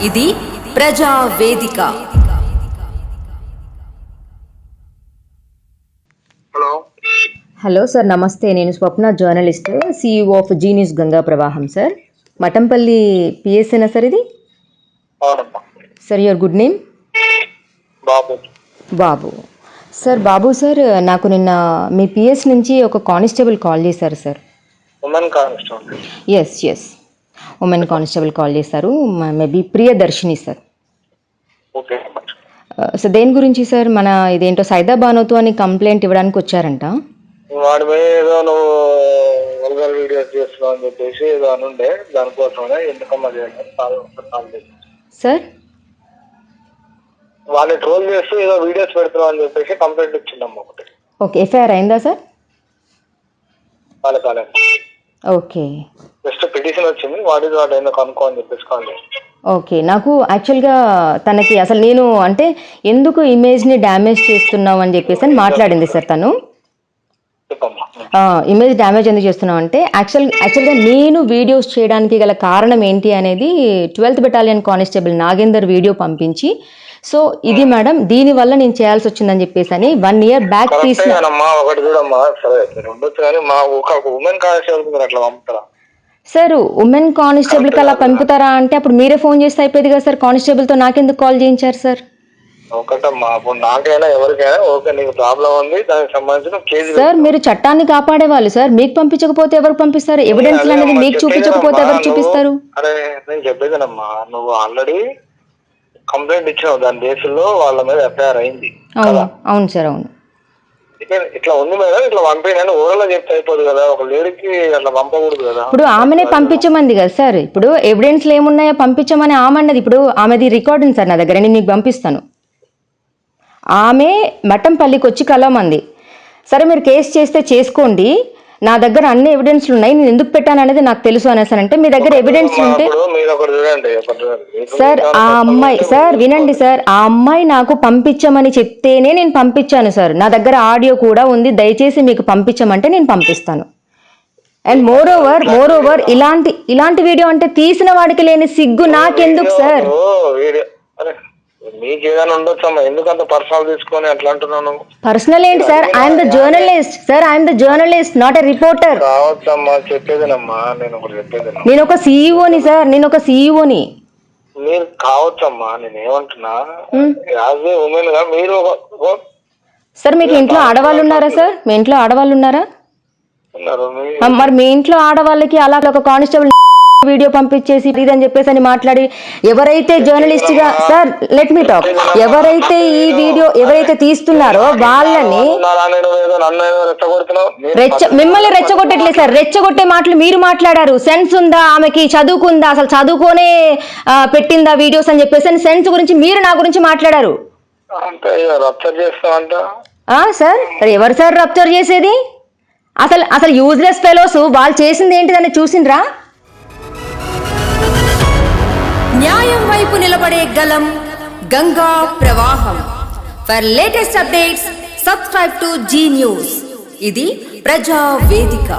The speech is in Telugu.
ఇది ప్రజా వేదిక. హలో సార్, నమస్తే. నేను Swapna, journalist, CEO of Zee News Ganga ప్రవాహం. సార్, మఠంపల్లి పిఎస్ఏనా సార్ ఇది? Sir, your good name? Babu. Sir, Babu sir, నాకు నిన్న మీ పిఎస్ నుంచి ఒక కానిస్టేబుల్ కాల్ చేశారు సార్. ఎస్ ఉమెన్ కానిస్టేబుల్ కాల్ చేశారు. Maybe Priyadarshini sir. సో దేని గురించి సార్? మన ఇదేంటో సైదా బానోతు అని కంప్లైంట్ ఇవ్వడానికి వచ్చారంట. వాడి మీద ఏదో నువ్వు వల్గర్ వీడియోస్ చేస్తున్నావు అని చెప్పేసి ఏదో అనుండే, దానికోసమే ఎందుకమ్మా సార్ వాళ్ళని ట్రోల్ చేస్తూ ఏదో వీడియోస్ పెడుతున్నావు అని చెప్పేసి కంప్లైంట్ ఇచ్చిందమ్మా ఒకటి. ఓకే, ఎఫ్ఐఆర్ అయిందా సార్? కాలేదు. ఓకే, జస్ట్ పిటిషన్ వచ్చింది, వాడి వాడు ఏందో కనుక్కో అని చెప్పేసి కాల్. ఓకే, నాకు యాక్చువల్గా తనకి అసలు నేను అంటే ఎందుకు ఇమేజ్ని డ్యామేజ్ చేస్తున్నావు అని చెప్పేసి అని మాట్లాడింది సార్ తను. ఇమేజ్ డ్యామేజ్ ఎందుకు చేస్తున్నావు అంటే యాక్చువల్గా నేను వీడియోస్ చేయడానికి గల కారణం ఏంటి అనేది 12th battalion constable Nagender video పంపించి, సో ఇది మేడం దీనివల్ల నేను చేయాల్సి వచ్చిందని చెప్పేసి అని 1 year బ్యాక్ తీసిన. ఒకటి చూడమ్మా, సరే ఉండొచ్చు కానీ మా ఒక ఉమెన్ కానిస్టేబుల్ అట్లా పంపుతారా సార్? ఉమెన్ కానిస్టేబుల్కి అలా పంపుతారా అంటే అప్పుడు మీరే ఫోన్ చేస్తే అయిపోయింది కదా సార్. కానిస్టేబుల్తో నాకెందుకు కాల్ చేయించారు సార్? ఒకటమ్మా, అప్పుడు నాకైనా ఎవరికైనా ఓకే, నీకు ప్రాబ్లం ఉంది, దానికి సంబంధించిన కేసు. సార్, మీరు చట్టాన్ని కాపాడే వాళ్ళు సార్. మీకు పంపించకపోతే ఎవరికి పంపిస్తారు? ఎవిడెన్స్ అనేది మీకు చూపించకపోతే ఎవరు చూపిస్తారు? అరే నేను చెప్పేదేనమ్మా, నువ్వు ఆల్రెడీ కంప్లైంట్ ఇచ్చినావు, దాని బేసిల్లో వాళ్ళ మీద ఎఫ్ఐఆర్ అయింది. అవును సార్, అవును. ఇట్లా ఉంది మేడం, ఇట్లా పంపేయని ఓరలో చెప్తే అయిపోదు కదా, ఒక లేడీకి అట్లా పంపకూడదు కదా. ఇప్పుడు ఆమెనే పంపించమంది కదా సార్. ఇప్పుడు ఎవిడెన్స్లు ఏమున్నాయో పంపించమని ఆమె అన్నది. ఇప్పుడు ఆమెది రికార్డ్ ఉంది సార్ నా దగ్గర, నేను మీకు పంపిస్తాను. ఆమె మఠంపల్లికి వచ్చి కలవమంది. సరే మీరు కేసు చేస్తే చేసుకోండి, నా దగ్గర అన్ని ఎవిడెన్స్లు ఉన్నాయి, నేను ఎందుకు పెట్టాను అనేది నాకు తెలుసు అనేసానంటే మీ దగ్గర ఎవిడెన్స్లు ఉంటే సార్ ఆ అమ్మాయి సార్ వినండి సార్, ఆ అమ్మాయి నాకు పంపించమని చెప్తేనే నేను పంపించాను సార్. నా దగ్గర ఆడియో కూడా ఉంది, దయచేసి మీకు పంపించమంటే నేను పంపిస్తాను. అండ్ మోర్ ఓవర్ ఇలాంటి వీడియో అంటే తీసిన వాడికి లేని సిగ్గు నాకెందుకు సార్? మీకేదైనా ఉండొచ్చమ్మా, ఎందుకంత పర్సనల్ తీసుకొని అట్లా అంటున్నాను? పర్సనల్ ఏంటి sir? I'm the journalist sir, I'm the journalist, not a reporter. కావచ్చమ్మా, చెప్పేదేనమ్మా, నేను ఒక సీఈఓని సార్, నేను ఒక సీఈఓని. మీరు కావచ్చమ్మా, నేను ఏమంటున్నా యాజ్ ఏ ఉమెన్ గా మీరు సార్ మీకు ఇంట్లో ఆడవాళ్ళు ఉన్నారా సార్? మీ ఇంట్లో ఆడవాళ్ళు ఉన్నారా? మరి మీ ఇంట్లో ఆడవాళ్ళకి అలా ఒక కానిస్టేబుల్ వీడియో పంపించేసి ఇదని చెప్పేసి అని మాట్లాడి ఎవరైతే జర్నలిస్ట్ గా సార్ లెట్ మీ టాక్, ఎవరైతే ఈ వీడియో ఎవరైతే తీస్తున్నారో వాళ్ళని మిమ్మల్ని రెచ్చగొట్టట్లేదు సార్. రెచ్చగొట్టే మాటలు మీరు మాట్లాడారు. సెన్స్ ఉందా ఆమెకి? చదువుకుందా? అసలు చదువుకోనే పెట్టిందా వీడియోస్ అని చెప్పేసి అని సెన్స్ గురించి మీరు నా గురించి మాట్లాడారు సార్. ఎవరు సార్ రప్చర్ చేసేది? అసలు యూజ్లెస్ ఫెలోస్ వాళ్ళు చేసింది ఏంటిదని చూసిండ్రా? న్యాయం వైపు నిలబడే గలం గంగా ప్రవాహం. For latest updates subscribe to Zee news. ఇది ప్రజా వేదిక.